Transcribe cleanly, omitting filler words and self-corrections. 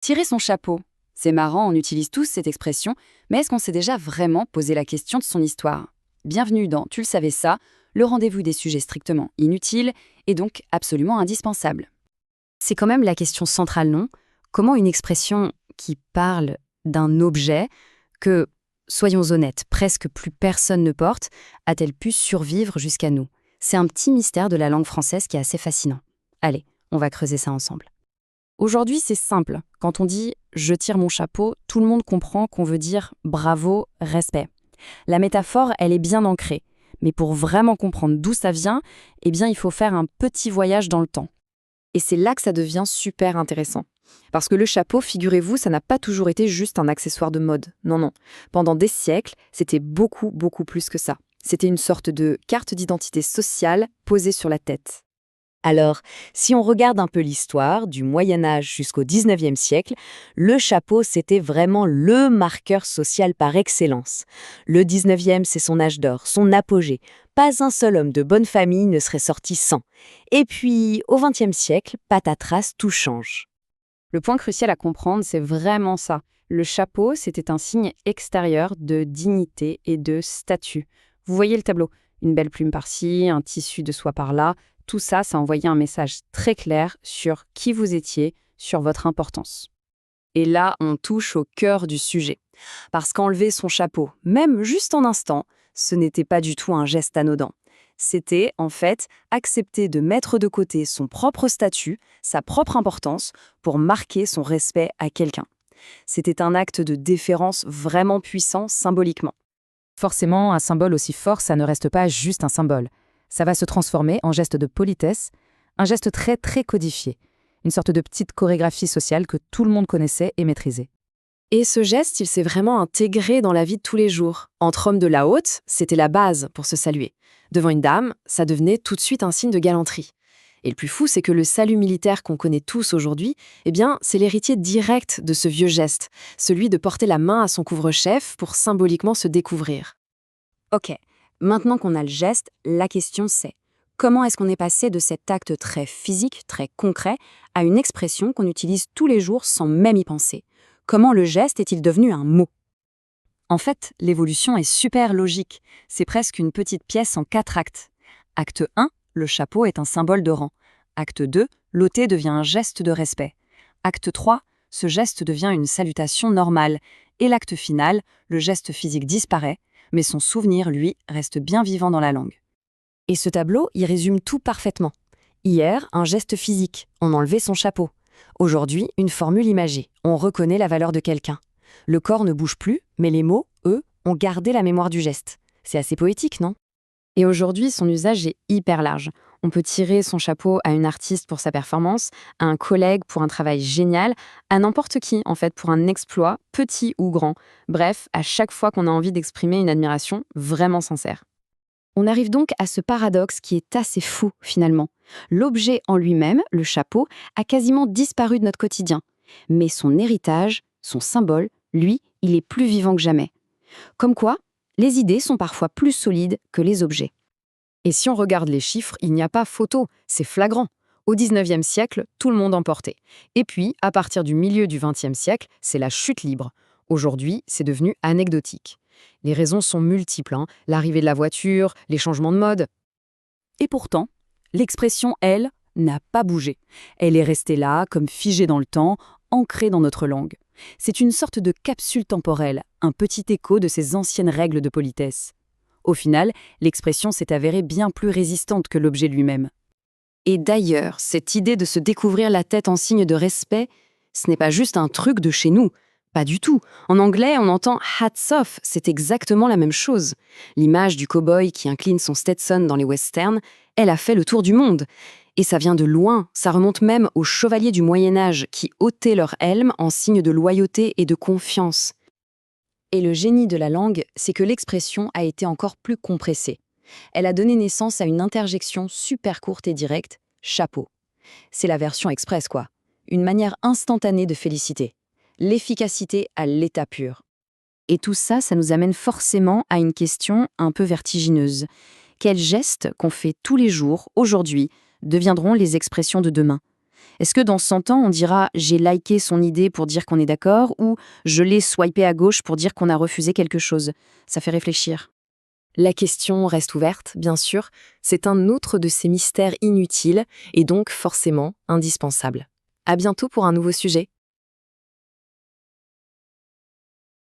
Tirer son chapeau. C'est marrant, on utilise tous cette expression, mais est-ce qu'on s'est déjà vraiment posé la question de son histoire? Bienvenue dans Tu le savais ça, le rendez-vous des sujets strictement inutiles et donc absolument indispensables. C'est quand même la question centrale, non? Comment une expression qui parle d'un objet que, soyons honnêtes, presque plus personne ne porte, a-t-elle pu survivre jusqu'à nous? C'est un petit mystère de la langue française qui est assez fascinant. Allez, on va creuser ça ensemble. Aujourd'hui, c'est simple. Quand on dit « je tire mon chapeau », tout le monde comprend qu'on veut dire « bravo, respect ». La métaphore, elle est bien ancrée. Mais pour vraiment comprendre d'où ça vient, eh bien, il faut faire un petit voyage dans le temps. Et c'est là que ça devient super intéressant. Parce que le chapeau, figurez-vous, ça n'a pas toujours été juste un accessoire de mode. Non, non. Pendant des siècles, c'était beaucoup, beaucoup plus que ça. C'était une sorte de carte d'identité sociale posée sur la tête. Alors, si on regarde un peu l'histoire, du Moyen-Âge jusqu'au XIXe siècle, le chapeau, c'était vraiment le marqueur social par excellence. Le XIXe, c'est son âge d'or, son apogée. Pas un seul homme de bonne famille ne serait sorti sans. Et puis, au XXe siècle, patatras, tout change. Le point crucial à comprendre, c'est vraiment ça. Le chapeau, c'était un signe extérieur de dignité et de statut. Vous voyez le tableau? Une belle plume par-ci, un tissu de soie par-là. Tout ça, ça envoyait un message très clair sur qui vous étiez, sur votre importance. Et là, on touche au cœur du sujet. Parce qu'enlever son chapeau, même juste un instant, ce n'était pas du tout un geste anodin. C'était, en fait, accepter de mettre de côté son propre statut, sa propre importance, pour marquer son respect à quelqu'un. C'était un acte de déférence vraiment puissant symboliquement. Forcément, un symbole aussi fort, ça ne reste pas juste un symbole. Ça va se transformer en geste de politesse, un geste très très codifié, une sorte de petite chorégraphie sociale que tout le monde connaissait et maîtrisait. Et ce geste, il s'est vraiment intégré dans la vie de tous les jours. Entre hommes de la haute, c'était la base pour se saluer. Devant une dame, ça devenait tout de suite un signe de galanterie. Et le plus fou, c'est que le salut militaire qu'on connaît tous aujourd'hui, eh bien, c'est l'héritier direct de ce vieux geste, celui de porter la main à son couvre-chef pour symboliquement se découvrir. Ok, maintenant qu'on a le geste, la question c'est comment est-ce qu'on est passé de cet acte très physique, très concret, à une expression qu'on utilise tous les jours sans même y penser? Comment le geste est-il devenu un mot? En fait, l'évolution est super logique. C'est presque une petite pièce en 4 actes. Acte 1, le chapeau est un symbole de rang. Acte 2, l'ôter devient un geste de respect. Acte 3, ce geste devient une salutation normale. Et l'acte final, le geste physique disparaît, mais son souvenir, lui, reste bien vivant dans la langue. Et ce tableau, il résume tout parfaitement. Hier, un geste physique, on enlevait son chapeau. Aujourd'hui, une formule imagée, on reconnaît la valeur de quelqu'un. Le corps ne bouge plus, mais les mots, eux, ont gardé la mémoire du geste. C'est assez poétique, non? Et aujourd'hui, son usage est hyper large. On peut tirer son chapeau à une artiste pour sa performance, à un collègue pour un travail génial, à n'importe qui, en fait, pour un exploit, petit ou grand. Bref, à chaque fois qu'on a envie d'exprimer une admiration vraiment sincère. On arrive donc à ce paradoxe qui est assez fou, finalement. L'objet en lui-même, le chapeau, a quasiment disparu de notre quotidien. Mais son héritage, son symbole, lui, il est plus vivant que jamais. Comme quoi, les idées sont parfois plus solides que les objets. Et si on regarde les chiffres, il n'y a pas photo, c'est flagrant. Au XIXe siècle, tout le monde en portait. Et puis, à partir du milieu du XXe siècle, c'est la chute libre. Aujourd'hui, c'est devenu anecdotique. Les raisons sont multiples, l'arrivée de la voiture, les changements de mode. Et pourtant, l'expression, elle, n'a pas bougé. Elle est restée là, comme figée dans le temps, ancrée dans notre langue. C'est une sorte de capsule temporelle, un petit écho de ces anciennes règles de politesse. Au final, l'expression s'est avérée bien plus résistante que l'objet lui-même. Et d'ailleurs, cette idée de se découvrir la tête en signe de respect, ce n'est pas juste un truc de chez nous. Pas du tout. En anglais, on entend « hats off », c'est exactement la même chose. L'image du cow-boy qui incline son Stetson dans les westerns, elle a fait le tour du monde. Et ça vient de loin, ça remonte même aux chevaliers du Moyen-Âge qui ôtaient leur helme en signe de loyauté et de confiance. Et le génie de la langue, c'est que l'expression a été encore plus compressée. Elle a donné naissance à une interjection super courte et directe, « chapeau ». C'est la version express, quoi. Une manière instantanée de féliciter. L'efficacité à l'état pur. Et tout ça, ça nous amène forcément à une question un peu vertigineuse. Quels gestes qu'on fait tous les jours, aujourd'hui, deviendront les expressions de demain? Est-ce que dans 100 ans, on dira « j'ai liké son idée pour dire qu'on est d'accord » ou « je l'ai swipé à gauche pour dire qu'on a refusé quelque chose ». Ça fait réfléchir. La question reste ouverte, bien sûr. C'est un autre de ces mystères inutiles et donc forcément indispensable. À bientôt pour un nouveau sujet.